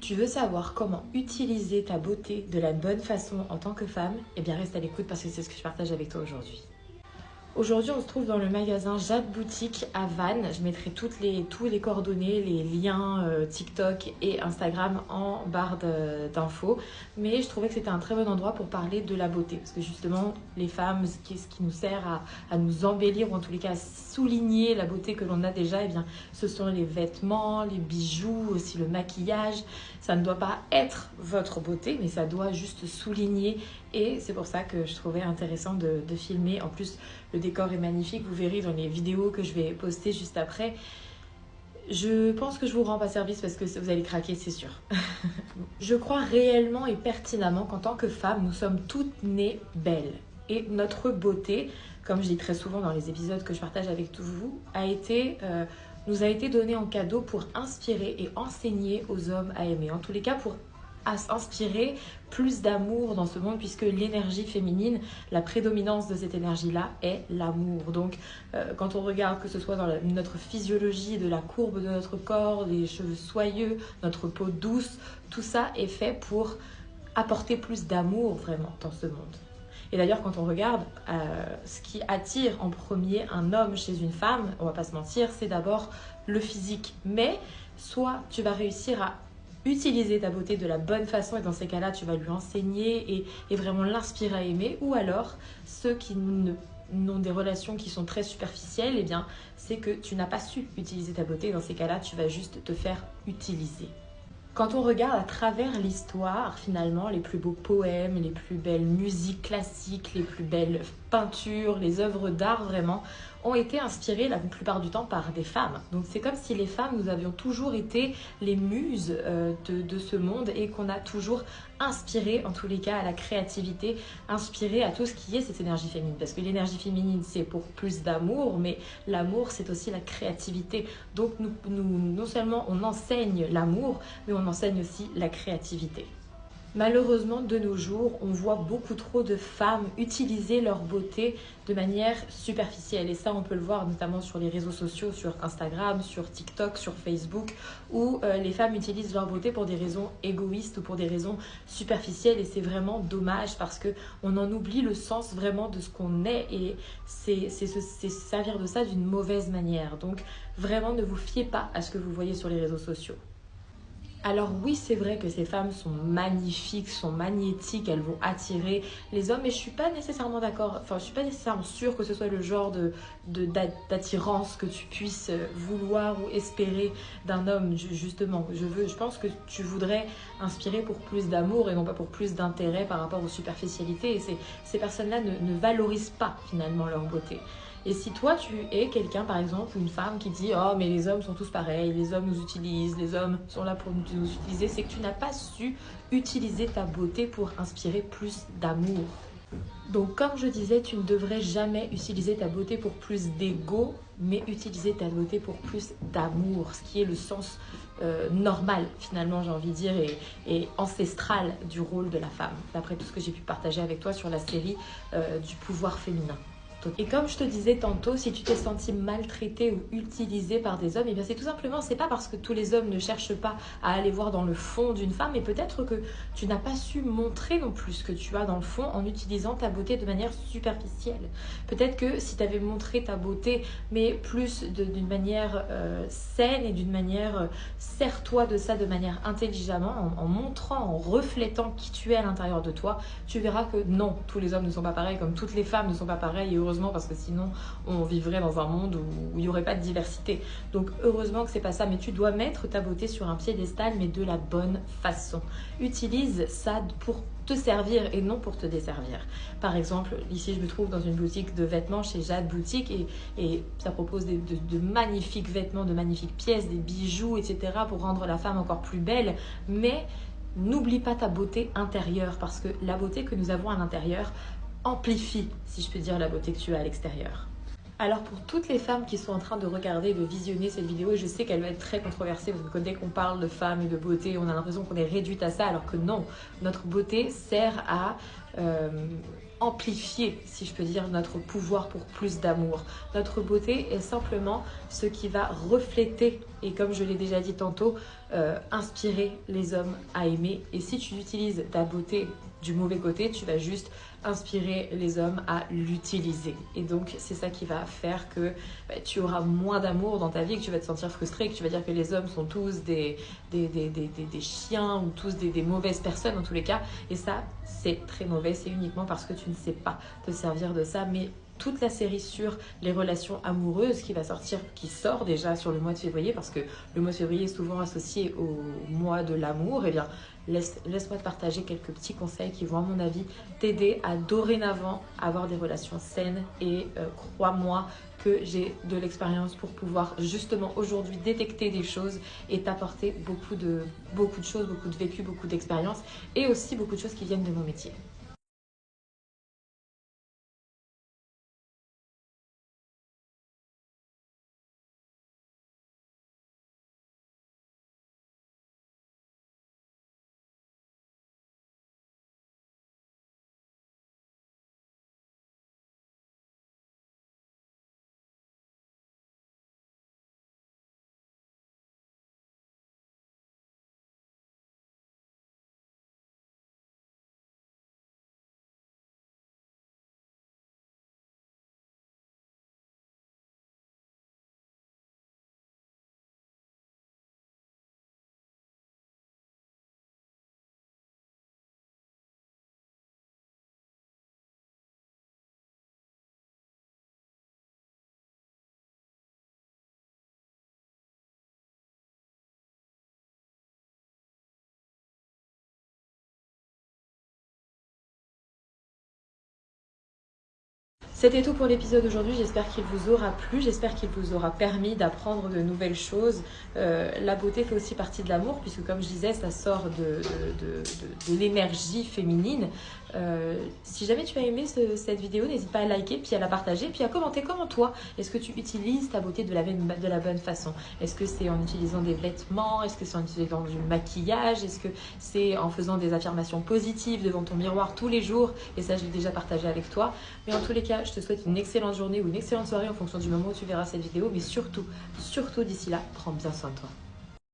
Tu veux savoir comment utiliser ta beauté de la bonne façon en tant que femme? Eh bien reste à l'écoute parce que c'est ce que je partage avec toi aujourd'hui. Aujourd'hui, on se trouve dans le magasin Jade Boutique à Vannes. Je mettrai tous les coordonnées, les liens TikTok et Instagram en barre d'infos. Mais je trouvais que c'était un très bon endroit pour parler de la beauté. Parce que justement, les femmes, ce qui nous sert à nous embellir ou en tous les cas à souligner la beauté que l'on a déjà, eh bien, ce sont les vêtements, les bijoux, aussi le maquillage. Ça ne doit pas être votre beauté, mais ça doit juste souligner. Et c'est pour ça que je trouvais intéressant de filmer. En plus, le décor est magnifique, vous verrez dans les vidéos que je vais poster juste après. Je pense que je vous rends pas service parce que vous allez craquer, c'est sûr. Je crois réellement et pertinemment qu'en tant que femme, nous sommes toutes nées belles. Et notre beauté, comme je dis très souvent dans les épisodes que je partage avec tous vous, nous a été donnée en cadeau pour inspirer et enseigner aux hommes à aimer. En tous les cas, pour inspirer plus d'amour dans ce monde, puisque l'énergie féminine, la prédominance de cette énergie-là est l'amour. Donc quand on regarde que ce soit dans notre physiologie, de la courbe de notre corps, les cheveux soyeux, notre peau douce, tout ça est fait pour apporter plus d'amour vraiment dans ce monde. Et d'ailleurs, quand on regarde ce qui attire en premier un homme chez une femme, on va pas se mentir, c'est d'abord le physique. Mais soit tu vas réussir à utiliser ta beauté de la bonne façon et dans ces cas-là, tu vas lui enseigner et vraiment l'inspirer à aimer. Ou alors, ceux qui n'ont des relations qui sont très superficielles, eh bien, c'est que tu n'as pas su utiliser ta beauté. Dans ces cas-là, tu vas juste te faire utiliser. Quand on regarde à travers l'histoire, finalement, les plus beaux poèmes, les plus belles musiques classiques, les plus belles peintures, les œuvres d'art vraiment, ont été inspirées la plupart du temps par des femmes. Donc c'est comme si les femmes, nous avions toujours été les muses de ce monde et qu'on a toujours inspiré, en tous les cas, à la créativité, inspiré à tout ce qui est cette énergie féminine. Parce que l'énergie féminine, c'est pour plus d'amour, mais l'amour, c'est aussi la créativité. Donc non seulement on enseigne l'amour, mais on enseigne aussi la créativité. Malheureusement, de nos jours, on voit beaucoup trop de femmes utiliser leur beauté de manière superficielle. Et ça, on peut le voir notamment sur les réseaux sociaux, sur Instagram, sur TikTok, sur Facebook, où les femmes utilisent leur beauté pour des raisons égoïstes ou pour des raisons superficielles. Et c'est vraiment dommage parce qu'on en oublie le sens vraiment de ce qu'on est. Et c'est servir de ça d'une mauvaise manière. Donc, vraiment, ne vous fiez pas à ce que vous voyez sur les réseaux sociaux. Alors oui, c'est vrai que ces femmes sont magnifiques, sont magnétiques, elles vont attirer les hommes, mais je suis pas nécessairement d'accord, enfin je suis pas nécessairement sûre que ce soit le genre d'attirance que tu puisses vouloir ou espérer d'un homme, justement. Je pense que tu voudrais inspirer pour plus d'amour et non pas pour plus d'intérêt par rapport aux superficialités. Et ces personnes-là ne valorisent pas finalement leur beauté. Et si toi tu es quelqu'un par exemple, une femme qui dit « Oh mais les hommes sont tous pareils, les hommes nous utilisent, les hommes sont là pour nous utiliser », c'est que tu n'as pas su utiliser ta beauté pour inspirer plus d'amour. Donc comme je disais, tu ne devrais jamais utiliser ta beauté pour plus d'ego, mais utiliser ta beauté pour plus d'amour, ce qui est le sens normal finalement, j'ai envie de dire, et ancestral du rôle de la femme, d'après tout ce que j'ai pu partager avec toi sur la série du pouvoir féminin. Et comme je te disais tantôt, si tu t'es senti maltraitée ou utilisée par des hommes, et bien c'est tout simplement, c'est pas parce que tous les hommes ne cherchent pas à aller voir dans le fond d'une femme, mais peut-être que tu n'as pas su montrer non plus ce que tu as dans le fond en utilisant ta beauté de manière superficielle. Peut-être que si tu avais montré ta beauté, mais plus d'une manière saine et d'une manière, sers-toi de ça de manière intelligemment, en montrant, en reflétant qui tu es à l'intérieur de toi, tu verras que non, tous les hommes ne sont pas pareils, comme toutes les femmes ne sont pas pareilles, et heureusement, parce que sinon on vivrait dans un monde où il n'y aurait pas de diversité. Donc heureusement que c'est pas ça, mais tu dois mettre ta beauté sur un piédestal, mais de la bonne façon. Utilise ça pour te servir et non pour te desservir. Par exemple, ici je me trouve dans une boutique de vêtements chez Jade Boutique et ça propose de magnifiques vêtements, de magnifiques pièces, des bijoux, etc. pour rendre la femme encore plus belle, mais n'oublie pas ta beauté intérieure, parce que la beauté que nous avons à l'intérieur amplifie, si je peux dire, la beauté que tu as à l'extérieur. Alors pour toutes les femmes qui sont en train de regarder, de visionner cette vidéo, et je sais qu'elle va être très controversée parce que dès qu'on parle de femmes et de beauté, on a l'impression qu'on est réduite à ça, alors que non, notre beauté sert à amplifier, si je peux dire, notre pouvoir pour plus d'amour. Notre beauté est simplement ce qui va refléter, et comme je l'ai déjà dit tantôt, inspirer les hommes à aimer. Et si tu utilises ta beauté du mauvais côté, tu vas juste inspirer les hommes à l'utiliser. Et donc, c'est ça qui va faire que tu auras moins d'amour dans ta vie, que tu vas te sentir frustré, que tu vas dire que les hommes sont tous des chiens ou tous des mauvaises personnes en tous les cas. Et ça, c'est très mauvais. C'est uniquement parce que tu ne sais pas te servir de ça. Mais toute la série sur les relations amoureuses qui sort déjà sur le mois de février, parce que le mois de février est souvent associé au mois de l'amour, et bien laisse-moi te partager quelques petits conseils qui vont à mon avis t'aider à dorénavant avoir des relations saines et crois-moi que j'ai de l'expérience pour pouvoir justement aujourd'hui détecter des choses et t'apporter beaucoup de choses, beaucoup de vécu, beaucoup d'expérience et aussi beaucoup de choses qui viennent de mon métier. C'était tout pour l'épisode d'aujourd'hui, j'espère qu'il vous aura plu, j'espère qu'il vous aura permis d'apprendre de nouvelles choses. La beauté fait aussi partie de l'amour, puisque comme je disais, ça sort de l'énergie féminine. Si jamais tu as aimé cette vidéo, n'hésite pas à liker, puis à la partager, puis à commenter comment toi, est-ce que tu utilises ta beauté de la bonne façon? Est-ce que c'est en utilisant des vêtements? Est-ce que c'est en utilisant du maquillage? Est-ce que c'est en faisant des affirmations positives devant ton miroir tous les jours? Et ça, je l'ai déjà partagé avec toi. Mais en tous les cas, je te souhaite une excellente journée ou une excellente soirée en fonction du moment où tu verras cette vidéo. Mais surtout, surtout d'ici là, prends bien soin de toi.